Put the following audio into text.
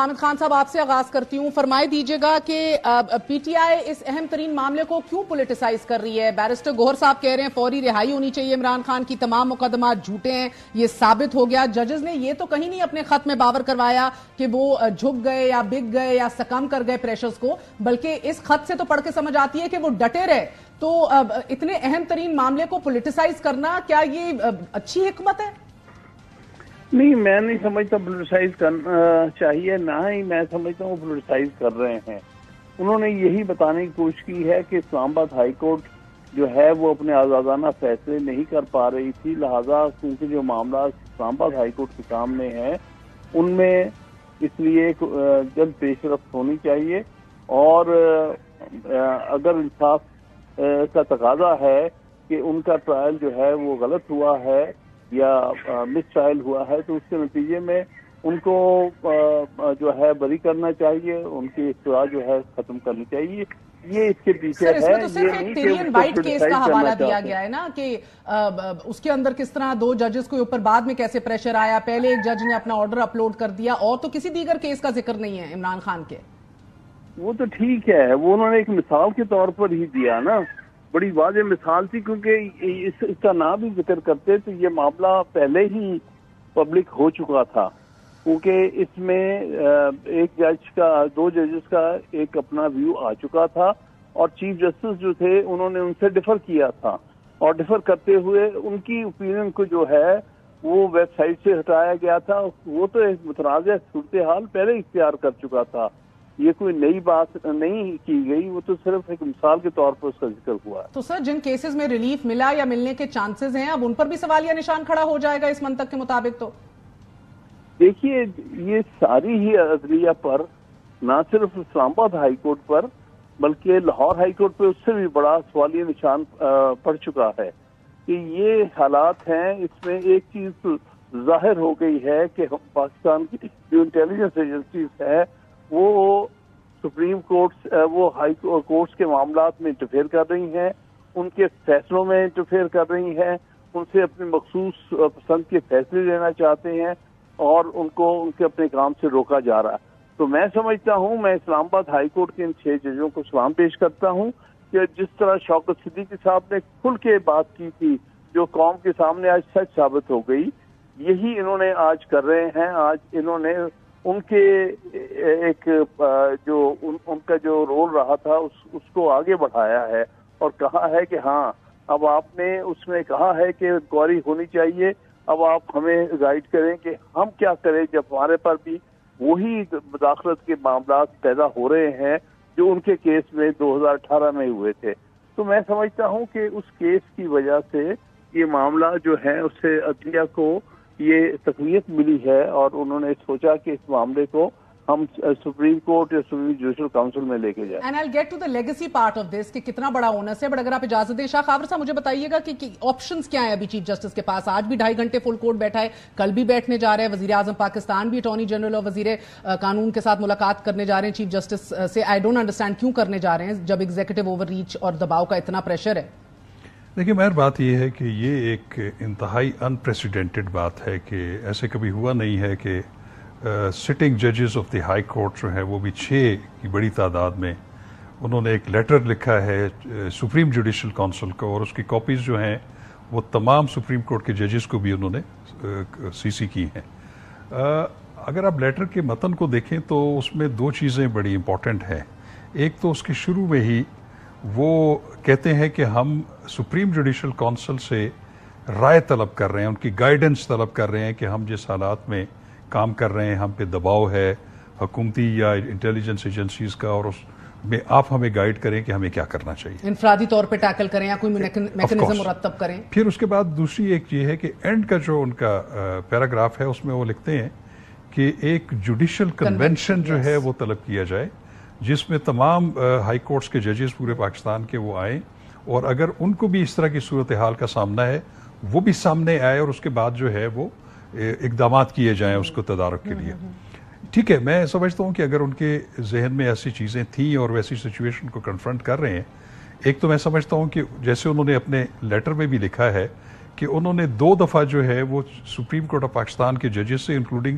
حامد خان صاحب آپ سے آغاز کرتی ہوں، فرمائے دیجیے گا کہ پی ٹی آئی اس اہم ترین معاملے کو کیوں پولیٹیسائز کر رہی ہے؟ بیرسٹر گوہر صاحب کہہ رہے ہیں فوری رہائی ہونی چاہیے عمران خان کی، تمام مقدمات جھوٹے ہیں، یہ ثابت ہو گیا۔ ججز نے یہ تو کہیں نہیں اپنے خط میں باور کروایا کہ وہ جھک گئے یا بک گئے یا سکم کر گئے پریشرز کو، بلکہ اس خط سے تو پڑھ کے سمجھ آتی ہے کہ وہ ڈٹے رہے۔ تو اتنے اہم ترین معاملے کو پولیٹیسائز کرنا کیا یہ اچھی حکمت ہے؟ نہیں، میں نہیں سمجھتا پولیٹیسائز کرنا چاہیے، نہ ہی میں سمجھتا ہوں پولیٹیسائز کر رہے ہیں۔ انہوں نے یہی بتانے کی کوشش کی ہے کہ اسلام آباد ہائی کورٹ جو ہے وہ اپنے آزادانہ فیصلے نہیں کر پا رہی تھی، لہذا کیونکہ جو معاملات اسلام آباد ہائی کورٹ کے سامنے ہیں ان میں اس لیے جلد پیش رفت ہونی چاہیے، اور اگر انصاف کا تقاضا ہے کہ ان کا ٹرائل جو ہے وہ غلط ہوا ہے یا مس ٹرائل ہوا ہے تو اس کے نتیجے میں ان کو جو ہے بری کرنا چاہیے، ان کی اختیار جو ہے ختم کرنی چاہیے۔ یہ اس کے پیچھے ہے، اس میں تو صرف ایک ٹیرین وائٹ کیس کا حوالہ دیا گیا ہے نا کہ اس کے اندر کس طرح دو ججز کے اوپر بعد میں کیسے پریشر آیا، پہلے ایک جج نے اپنا آرڈر اپلوڈ کر دیا، اور تو کسی دیگر کیس کا ذکر نہیں ہے عمران خان کے۔ وہ تو ٹھیک ہے، وہ انہوں نے ایک مثال کے طور پر ہی دیا نا، بڑی واضح مثال تھی، کیونکہ اس کا نام بھی ذکر کرتے تو یہ معاملہ پہلے ہی پبلک ہو چکا تھا، کیونکہ اس میں ایک جج کا، دو ججز کا ایک اپنا ویو آ چکا تھا، اور چیف جسٹس جو تھے انہوں نے ان سے ڈیفر کیا تھا، اور ڈیفر کرتے ہوئے ان کی اوپینین کو جو ہے وہ ویب سائٹ سے ہٹایا گیا تھا۔ وہ تو ایک متنازع صورتحال پہلے اختیار کر چکا تھا، یہ کوئی نئی بات نہیں کی گئی، وہ تو صرف ایک مثال کے طور پر اس کا ذکر ہوا ہے۔ تو سر جن کیسز میں ریلیف ملا یا ملنے کے چانسز ہیں اب ان پر بھی سوالیہ نشان کھڑا ہو جائے گا اس منطق کے مطابق؟ تو دیکھیے، یہ ساری ہی عدلیہ پر، نہ صرف اسلام آباد ہائی کورٹ پر بلکہ لاہور ہائی کورٹ پہ اس سے بھی بڑا سوالیہ نشان پڑ چکا ہے کہ یہ حالات ہیں۔ اس میں ایک چیز ظاہر ہو گئی ہے کہ پاکستان کی جو انٹیلیجنس ایجنسیز ہے وہ سپریم کورٹس، وہ ہائی کورٹس کے معاملات میں انٹرفیئر کر رہی ہیں، ان کے فیصلوں میں انٹرفیئر کر رہی ہیں، ان سے اپنے مخصوص پسند کے فیصلے لینا چاہتے ہیں، اور ان کو ان کے اپنے کام سے روکا جا رہا ہے۔ تو میں سمجھتا ہوں، میں اسلام آباد ہائی کورٹ کے ان 6 ججوں کو سلام پیش کرتا ہوں کہ جس طرح شوکت صدیقی صاحب نے کھل کے بات کی تھی جو قوم کے سامنے آج سچ ثابت ہو گئی، یہی انہوں نے آج کر رہے ہیں۔ آج انہوں نے ان کے ایک جو ان کا جو رول رہا تھا اس کو آگے بڑھایا ہے، اور کہا ہے کہ ہاں اب آپ نے اس میں کہا ہے کہ انکوائری ہونی چاہیے، اب آپ ہمیں گائیڈ کریں کہ ہم کیا کریں جب ہمارے پر بھی وہی مداخلت کے معاملات پیدا ہو رہے ہیں جو ان کے کیس میں 2018 میں ہوئے تھے۔ تو میں سمجھتا ہوں کہ اس کیس کی وجہ سے یہ معاملہ جو ہے اس سے عدلیہ کو یہ تقویت ملی ہے، اور انہوں نے سوچا کہ اس معاملے کو ہم سپریم کورٹ یا سپریم جوڈیشل کاؤنسل میں لے کے جائیں۔ And I get to the legacy part of this کہ کتنا بڑا اونس ہے، بٹ اگر آپ اجازت دیں شاہ خاور صاحب مجھے بتائیے گا کہ آپشنز کیا ہیں ابھی چیف جسٹس کے پاس؟ آج بھی 2.5 گھنٹے فل کورٹ بیٹھا ہے، کل بھی بیٹھنے جا رہے ہیں، وزیر اعظم پاکستان بھی اٹارنی جنرل اور وزیر قانون کے ساتھ ملاقات کرنے جا رہے ہیں چیف جسٹس سے۔ آئی ڈونٹ انڈرسٹینڈ کیوں کرنے جا رہے ہیں جب ایگزیکٹو اوور ریچ اور دباؤ کا اتنا پریشر ہے؟ دیکھیے، میری بات یہ ہے کہ یہ ایک انتہائی انپریسیڈنٹڈ بات ہے کہ ایسے کبھی ہوا نہیں ہے کہ سٹنگ ججز آف دی ہائی کورٹ جو ہیں وہ بھی 6 کی بڑی تعداد میں انہوں نے ایک لیٹر لکھا ہے سپریم جوڈیشل کونسل کو، اور اس کی کاپیز جو ہیں وہ تمام سپریم کورٹ کے ججز کو بھی انہوں نے سی کی ہیں۔ اگر آپ لیٹر کے متن کو دیکھیں تو اس میں 2 چیزیں بڑی امپورٹنٹ ہیں۔ ایک تو اس کے شروع میں ہی وہ کہتے ہیں کہ ہم سپریم جوڈیشل کونسل سے رائے طلب کر رہے ہیں، ان کی گائیڈنس طلب کر رہے ہیں کہ ہم جس حالات میں کام کر رہے ہیں، ہم پہ دباؤ ہے حکومتی یا انٹیلیجنس ایجنسیز کا، اور اس میں آپ ہمیں گائیڈ کریں کہ ہمیں کیا کرنا چاہیے، انفرادی طور پہ ٹیکل کریں یا کوئی میکنزم مرتب کریں۔ پھر اس کے بعد دوسری ایک یہ ہے کہ اینڈ کا جو ان کا پیراگراف ہے اس میں وہ لکھتے ہیں کہ ایک جوڈیشل کنونشن جو ہے وہ طلب کیا جائے جس میں تمام ہائی کورٹس کے ججز پورے پاکستان کے وہ آئیں، اور اگر ان کو بھی اس طرح کی صورتحال کا سامنا ہے وہ بھی سامنے آئے، اور اس کے بعد جو ہے وہ اقدامات کیے جائیں اس کو تدارک کے لیے۔ ٹھیک ہے، میں سمجھتا ہوں کہ اگر ان کے ذہن میں ایسی چیزیں تھیں اور ویسی سچویشن کو کنفرنٹ کر رہے ہیں، ایک تو میں سمجھتا ہوں کہ جیسے انہوں نے اپنے لیٹر میں بھی لکھا ہے کہ انہوں نے 2 دفعہ جو ہے وہ سپریم کورٹ آف پاکستان کے ججز سے، انکلوڈنگ